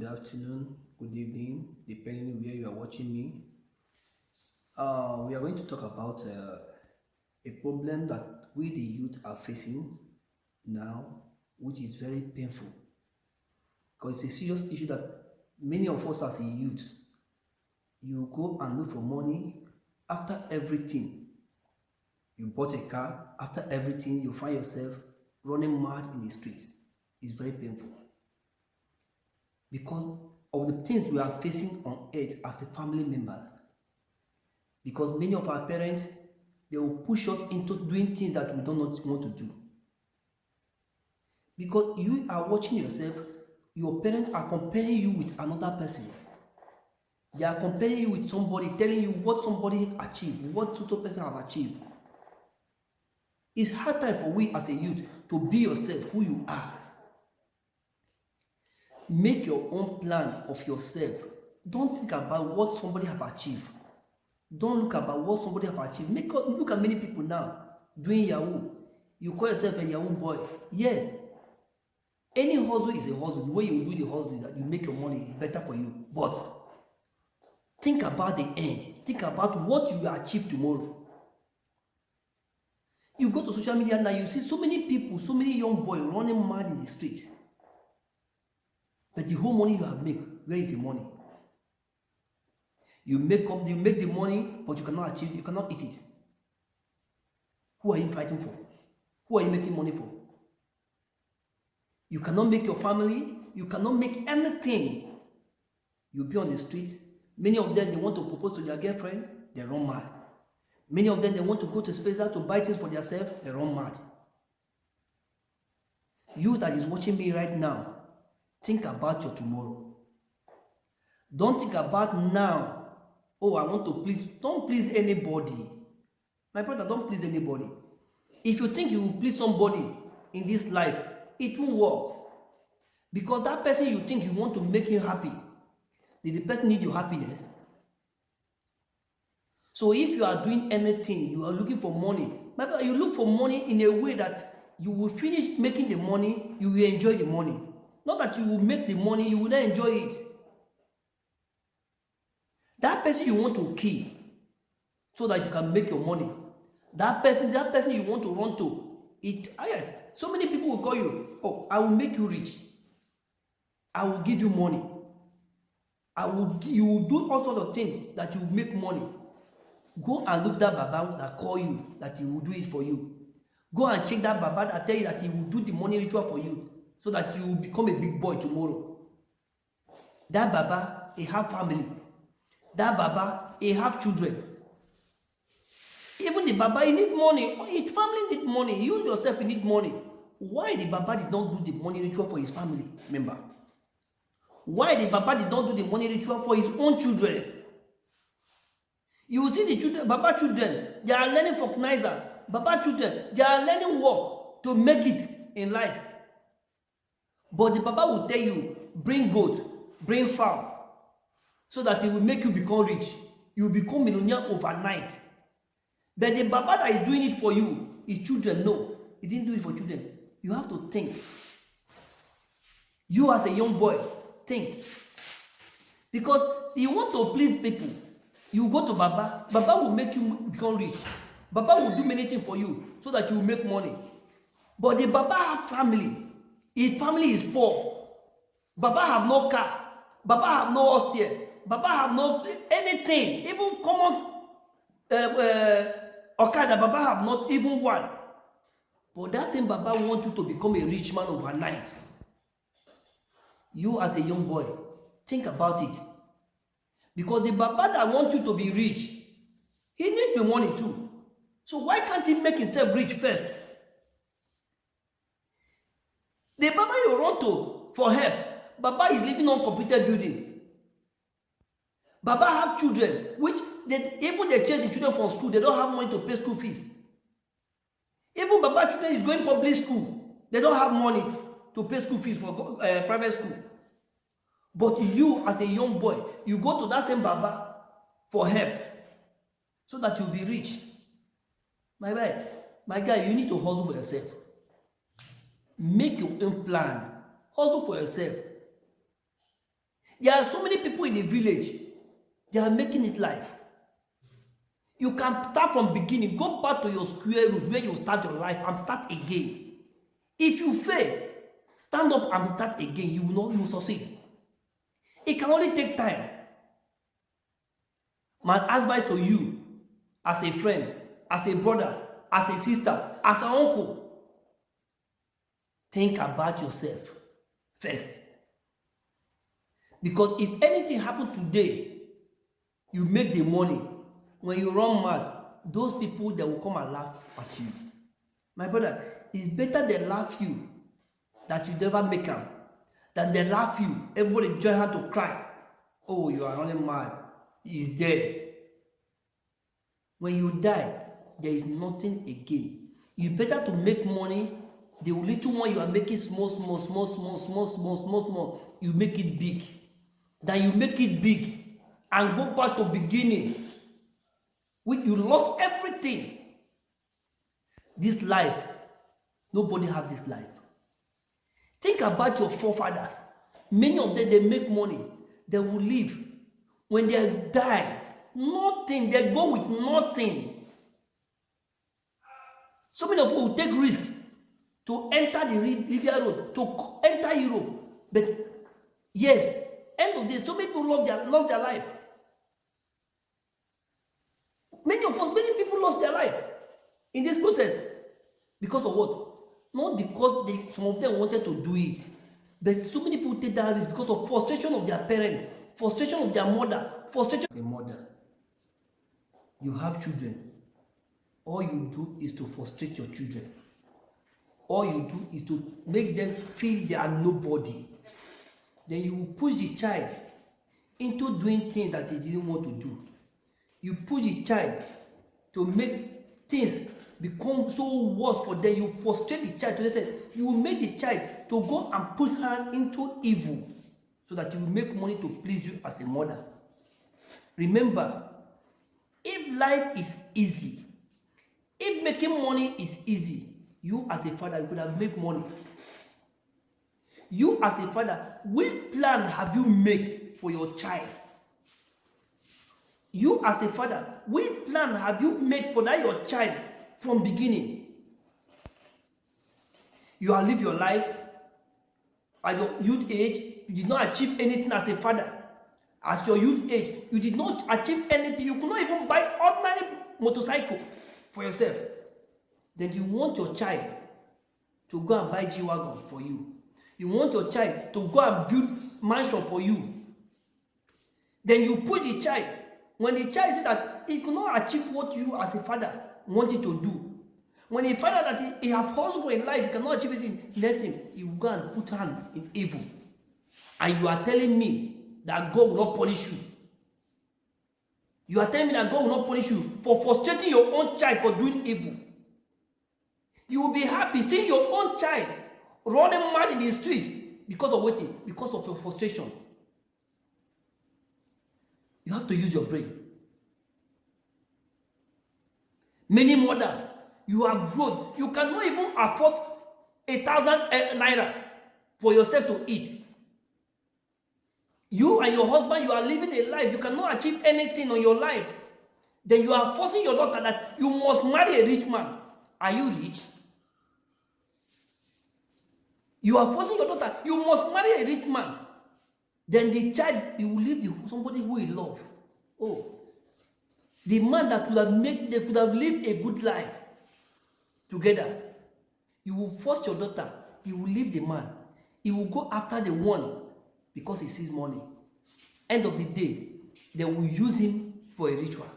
afternoon, good evening, depending where you are watching me. We are going to talk about a problem that we the youth are facing now, which is very painful because it's a serious issue that many of us as a youth, you go and look for money after everything. You bought a car, after everything, you find yourself running mad in the streets. It's very painful because of the things we are facing on earth as a family members. Because many of our parents, they will push us into doing things that we do not want to do. Because you are watching yourself, your parents are comparing you with another person. They are comparing you with somebody, telling you what somebody achieved, what total person have achieved. It's hard time for we as a youth to be yourself, who you are. Make your own plan of yourself. Don't think about what somebody have achieved. Don't look about what somebody have achieved. Look at many people now doing Yahoo. You call yourself a Yahoo boy. Yes. Any hustle is a hustle. The way you do the hustle is that you make your money better for you. But think about the end. Think about what you will achieve tomorrow. You go to social media now, you see so many people, so many young boys running mad in the streets. But the whole money you have made, where is the money? You make the money, but you cannot achieve it, you cannot eat it. Who are you fighting for? Who are you making money for? You cannot make your family, you cannot make anything. You'll be on the streets. Many of them, they want to propose to their girlfriend, they run mad. Many of them, they want to go to Spaza to buy things for themselves, they run mad. You that is watching me right now, think about your tomorrow. Don't think about now. Oh, I want to please. Don't please anybody. My brother, don't please anybody. If you think you will please somebody in this life, it won't work. Because that person you think you want to make him happy, did the person need your happiness? So if you are doing anything, you are looking for money. My brother, you look for money in a way that you will finish making the money, you will enjoy the money. Not that you will make the money, you will not enjoy it. That person you want to kill so that you can make your money. That person you want to run to. Yes, so many people will call you, oh, I will make you rich. I will give you money. You will do all sorts of things that you will make money. Go and look that Baba that call you, that he will do it for you. Go and check that Baba that tell you that he will do the money ritual for you so that you will become a big boy tomorrow. That Baba, he have family. That Baba, he have children. Even the Baba, he need money. His family need money. You yourself, you need money. Why the Baba did not do the money ritual for his family member? Why the Baba did not do the money ritual for his own children? You see the children, Baba children, they are learning Faulknizer. Baba children, they are learning work to make it in life. But the Baba will tell you, bring goat, bring fowl, so that it will make you become rich. You will become millionaire overnight. But the Baba that is doing it for you, his children, no. He didn't do it for children. You have to think. You as a young boy, think. Because you want to please people. You go to Baba, Baba will make you become rich. Baba will do many things for you so that you will make money. But the Baba have family. His family is poor. Baba have no car. Baba have no austere. Baba have no anything. Even common Okada, Baba have not even one. But that same Baba want you to become a rich man overnight. You as a young boy, think about it. Because the Baba that wants you to be rich, he needs the money too. So why can't he make himself rich first? The Baba you run to for help, Baba is living on completed building. Baba have children, which even they change the children from school, they don't have money to pay school fees. Even Baba children is going public school, they don't have money to pay school fees for private school. But you, as a young boy, you go to that same Baba for help so that you'll be rich. My guy, you need to hustle for yourself. Make your own plan. Hustle for yourself. There are so many people in the village, they are making it life. You can start from beginning, go back to your square root where you start your life and start again. If you fail, stand up and start again. You will succeed. It can only take time. My advice to you, as a friend, as a brother, as a sister, as an uncle, think about yourself first. Because if anything happens today, you make the money. When you run mad, those people, they will come and laugh at you. My brother, it's better they laugh you that you never make them than they laugh you. Everybody join hand to cry. Oh, you are running mad. He is dead. When you die, there is nothing again. You better to make money. The little one you are making small, you make it big. Then you make it big and go back to beginning. You lost everything. This life, nobody have this life. Think about your forefathers. Many of them, they make money. They will live. When they die, nothing. They go with nothing. So many of you will take risk to enter the Libya road, to enter Europe. But yes, end of the day, so many people lost their life. Many people lost their life in this process. Because of what? Not because some of them wanted to do it, but so many people take that risk because of frustration of their parent, frustration of their mother, frustration. As a mother, you have children. All you do is to frustrate your children. All you do is to make them feel they are nobody. Then you will push the child into doing things that he didn't want to do. You push the child to make things become so worse for them. You frustrate the child to the extent you will make the child to go and put her into evil so that you will make money to please you as a mother. Remember, if life is easy, if making money is easy, you as a father, you could have made money. You as a father, which plan have you made for your child? You as a father, which plan have you made for that your child from beginning? You have lived your life at your youth age, you did not achieve anything as a father. As your youth age, you did not achieve anything. You could not even buy ordinary motorcycle for yourself. Then you want your child to go and buy G-Wagon for you. You want your child to go and build mansion for you. Then you put the child. When the child says that he could not achieve what you as a father wanted to do, when he find out that he have hustled for in life, he cannot achieve it, let him, he will go and put hand in evil. And you are telling me that God will not punish you. You are telling me that God will not punish you for frustrating your own child for doing evil. You will be happy seeing your own child running mad in the street because of waiting, because of your frustration. You have to use your brain. Many mothers, you are good. You cannot even afford 1,000 naira for yourself to eat. You and your husband, you are living a life. You cannot achieve anything on your life. Then you are forcing your daughter that you must marry a rich man. Are you rich? You are forcing your daughter, you must marry a rich man. Then the child, he will leave somebody who he loves. Oh, the man that they could have lived a good life together. You will force your daughter, he will leave the man. He will go after the one because he sees money. End of the day, they will use him for a ritual.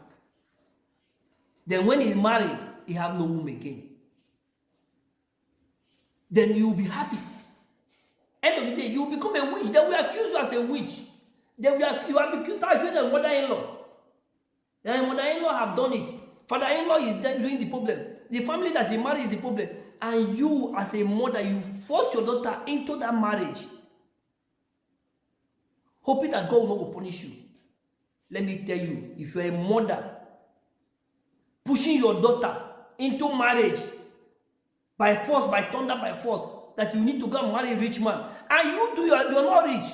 Then when he's married, he have no womb again. Then you will be happy. End of the day, you will become a witch. They will accuse you as a witch. You are accused as a mother-in-law. Then mother-in-law have done it. Father-in-law is doing the problem. The family that they marry is the problem. And you as a mother, you force your daughter into that marriage, hoping that God will not punish you. Let me tell you, if you are a mother pushing your daughter into marriage by force, by thunder, by force, that you need to go and marry a rich man, and you are not rich,